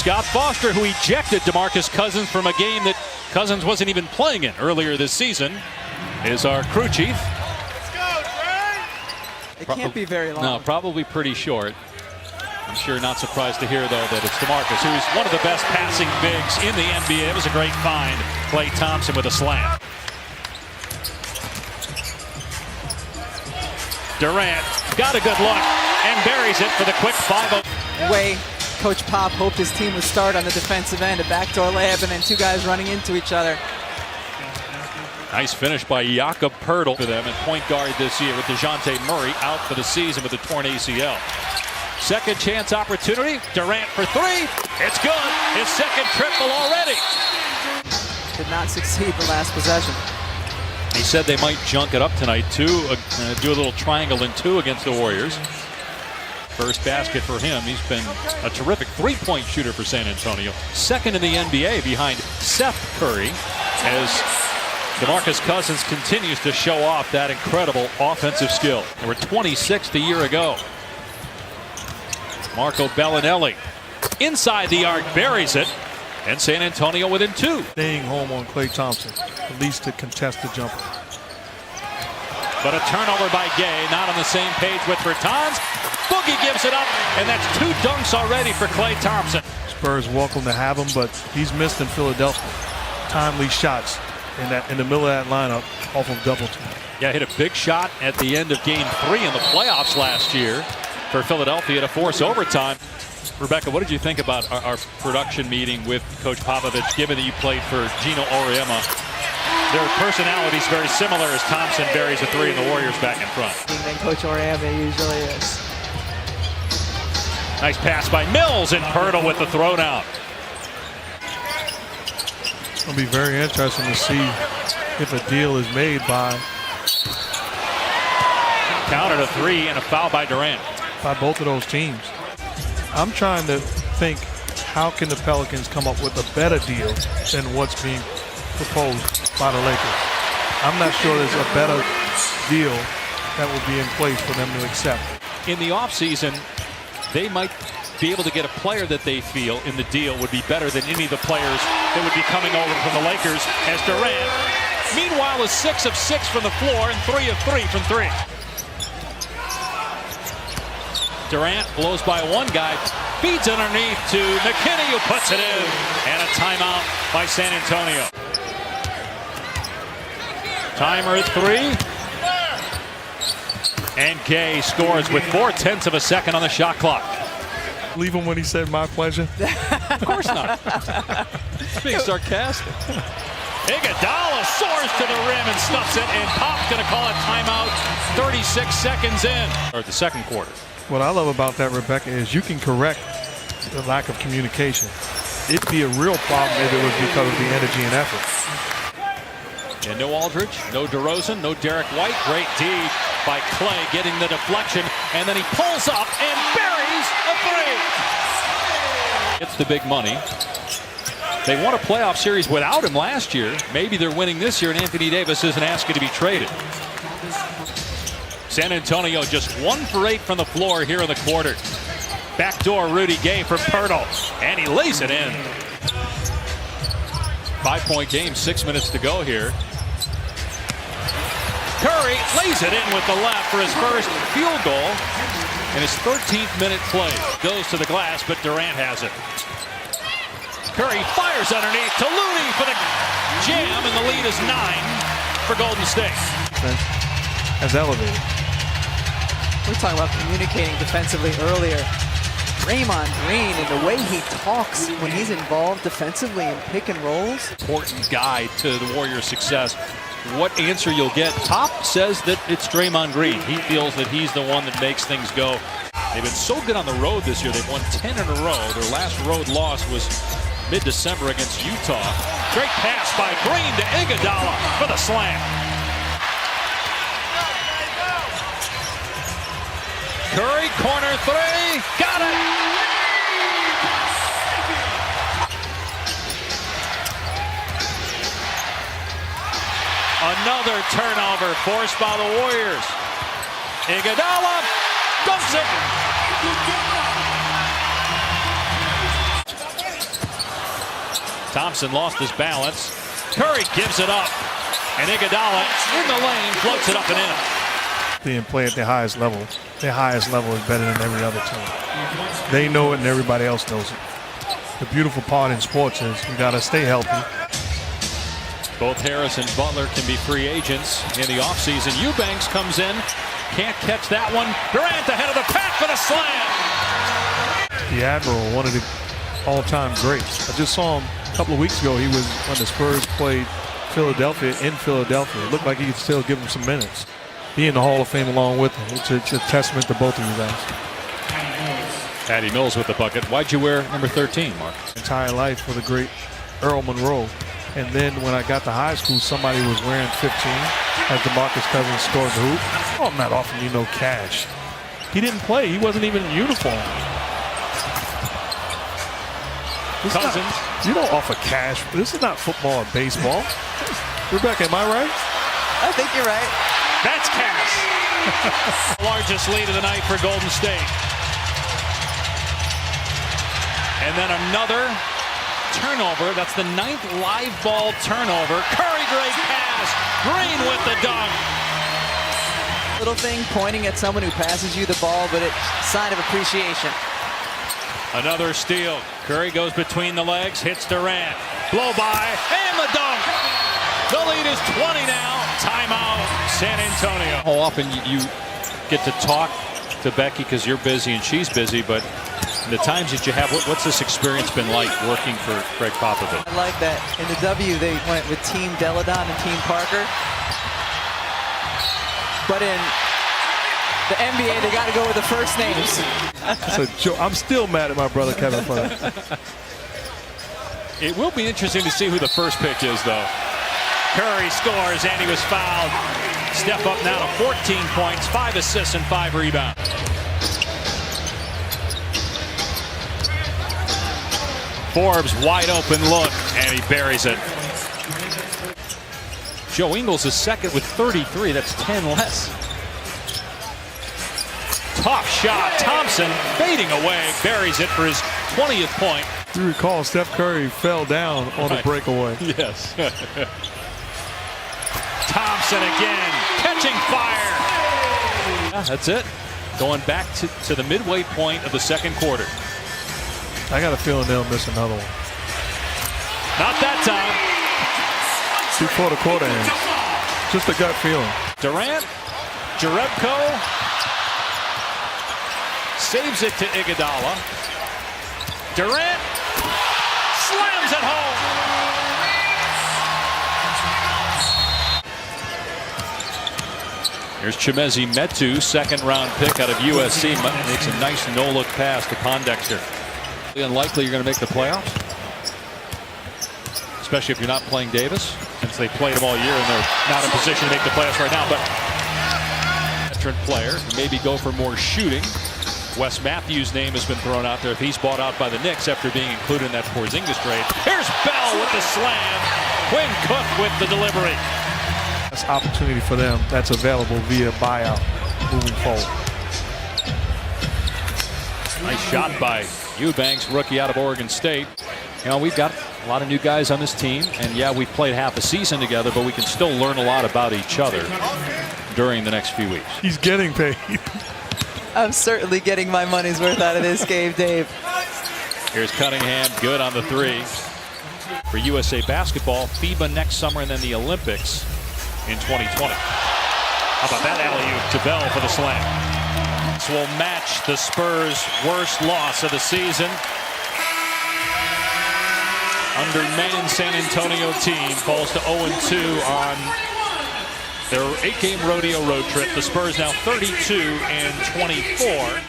Scott Foster, who ejected DeMarcus Cousins from a game that Cousins wasn't even playing in earlier this season, is our crew chief. Let's go, Trey! It can't be very long. No, probably pretty short. I'm sure not surprised to hear, though, that it's DeMarcus, who's one of the best passing bigs in the NBA. It was a great find. Klay Thompson with a slam. Durant got a good look and buries it for the quick 5-0. Way Coach Pop hoped his team would start on the defensive end, a backdoor layup, and then two guys running into each other. Nice finish by Jakob Poeltl for them at point guard this year, with DeJounte Murray out for the season with a torn ACL. Second chance opportunity. Durant for three. It's good. His second triple already. Did not succeed the last possession. He said they might junk it up tonight too, do a little triangle in two against the Warriors. First basket for him. He's been a terrific three-point shooter for San Antonio. Second in the NBA behind Seth Curry, as DeMarcus Cousins continues to show off that incredible offensive skill. They were 26th a year ago. Marco Bellinelli inside the arc, buries it, and San Antonio within two. Staying home on Klay Thompson, at least to contest the jumper. But a turnover by Gay, not on the same page with Bertans. Boogie gives it up, and that's two dunks already for Klay Thompson. Spurs welcome to have him, but he's missed in Philadelphia. Timely shots in the middle of that lineup off of double team. Yeah, hit a big shot at the end of Game 3 in the playoffs last year for Philadelphia to force overtime. Rebecca, what did you think about our production meeting with Coach Popovich, given that you played for Gino Auriemma? Their personalities very similar as Thompson buries a three and the Warriors back in front. Than Coach Auriemma usually is. Nice pass by Mills, and Poeltl with the throwdown. It's going to be very interesting to see if a deal is made by... Counted a three and a foul by Durant. By both of those teams. I'm trying to think, how can the Pelicans come up with a better deal than what's being proposed by the Lakers? I'm not sure there's a better deal that will be in place for them to accept. In the offseason, they might be able to get a player that they feel in the deal would be better than any of the players that would be coming over from the Lakers, as Durant, meanwhile, is 6 of 6 from the floor and 3 of 3 from three. Durant blows by one guy, feeds underneath to McKinney, who puts it in, and a timeout by San Antonio. Timer at 3. And Gay scores with 4/10 of a second on the shot clock. Leave him when he said my pleasure. Of course not. Being sarcastic. Iguodala soars to the rim and stuffs it, and Pop's going to call a timeout 36 seconds in. Or the second quarter. What I love about that, Rebecca, is you can correct the lack of communication. It'd be a real problem if it was because of the energy and effort. And no Aldridge, no DeRozan, no Derek White. Great D by Klay, getting the deflection, and then he pulls up and buries a three. It's the big money. They won a playoff series without him last year. Maybe they're winning this year, and Anthony Davis isn't asking to be traded. San Antonio just 1 for 8 from the floor here in the quarter. Backdoor Rudy Gay for Poeltl, and he lays it in. 5-point game, 6 minutes to go here. Curry lays it in with the left for his first field goal in his 13th minute play. Goes to the glass, but Durant has it. Curry fires underneath to Looney for the jam, and the lead is 9 for Golden State. Has elevated. We're talking about communicating defensively earlier. Draymond Green and the way he talks when he's involved defensively in pick and rolls. Important guy to the Warriors' success. What answer you'll get? Pop says that it's Draymond Green. He feels that he's the one that makes things go. They've been so good on the road this year. They've won 10 in a row. Their last road loss was mid-December against Utah. Great pass by Green to Iguodala for the slam. Curry, corner three, got it! Another turnover forced by the Warriors. Iguodala dunks it! Thompson lost his balance. Curry gives it up. And Iguodala in the lane floats it up and in. Being played at their highest level. Their highest level is better than every other team. They know it and everybody else knows it. The beautiful part in sports is you got to stay healthy. Both Harris and Butler can be free agents in the offseason. Eubanks comes in. Can't catch that one. Durant ahead of the pack for the slam. The Admiral, one of the all-time greats. I just saw him a couple of weeks ago. He was when the Spurs played Philadelphia in Philadelphia. It looked like he could still give him some minutes. Be in the Hall of Fame along with him. It's a testament to both of you guys. Patty Mills with the bucket. Why'd you wear number 13, Mark? Entire life for the great Earl Monroe. And then when I got to high school, somebody was wearing 15 as DeMarcus Cousins scored the hoop. Oh, I'm not offering you no cash. He didn't play. He wasn't even in uniform. Cousins. You don't offer cash. This is not football or baseball. Rebecca, am I right? I think you're right. That's cash. Largest lead of the night for Golden State. And then another turnover. That's the 9th live ball turnover. Curry, great pass. Green with the dunk. Little thing pointing at someone who passes you the ball, but it's a sign of appreciation. Another steal. Curry goes between the legs, hits Durant. Blow by, and the dunk. The lead is 20 now. Timeout, San Antonio. How often you get to talk to Becky because you're busy and she's busy, but the times that you have, what's this experience been like working for Greg Popovich? I like that. In the W, they went with Team Deladon and Team Parker. But in the NBA, they got to go with the first names. So I'm still mad at my brother Kevin for that. It will be interesting to see who the first pick is, though. Curry scores, and he was fouled. Step up now to 14 points, 5 assists, and 5 rebounds. Forbes, wide open look, and he buries it. Joe Ingles is second with 33. That's 10 less. Tough shot. Thompson fading away, buries it for his 20th point. You recall Steph Curry fell down on a breakaway. Yes. Thompson again, catching fire. Yeah, that's it. Going back to the midway point of the second quarter. I got a feeling they'll miss another one. Not that time. Before the quarter ends. Just a gut feeling. Durant, Jerebko saves it to Iguodala. Durant slams it home. Here's Chimezie Metu, second-round pick out of USC. Makes a nice no-look pass to Pondexter. Unlikely you're going to make the playoffs, especially if you're not playing Davis, since they played him all year and they're not in position to make the playoffs right now. But veteran player, maybe go for more shooting. Wes Matthews' name has been thrown out there if he's bought out by the Knicks after being included in that Porzingis trade. Here's Bell with the slam. Quinn Cook with the delivery. That's opportunity for them that's available via buyout moving forward. Nice shot by Eubanks, rookie out of Oregon State. You know, we've got a lot of new guys on this team, and yeah, we've played half a season together, but we can still learn a lot about each other during the next few weeks. He's getting paid. I'm certainly getting my money's worth out of this game, Dave. Here's Cunningham, good on the three. For USA Basketball, FIBA next summer, and then the Olympics in 2020. How about that alley-oop to Bell for the slam? This will match the Spurs' worst loss of the season. Undermanned San Antonio team falls to 0-2 on their 8-game rodeo road trip. The Spurs now 32-24.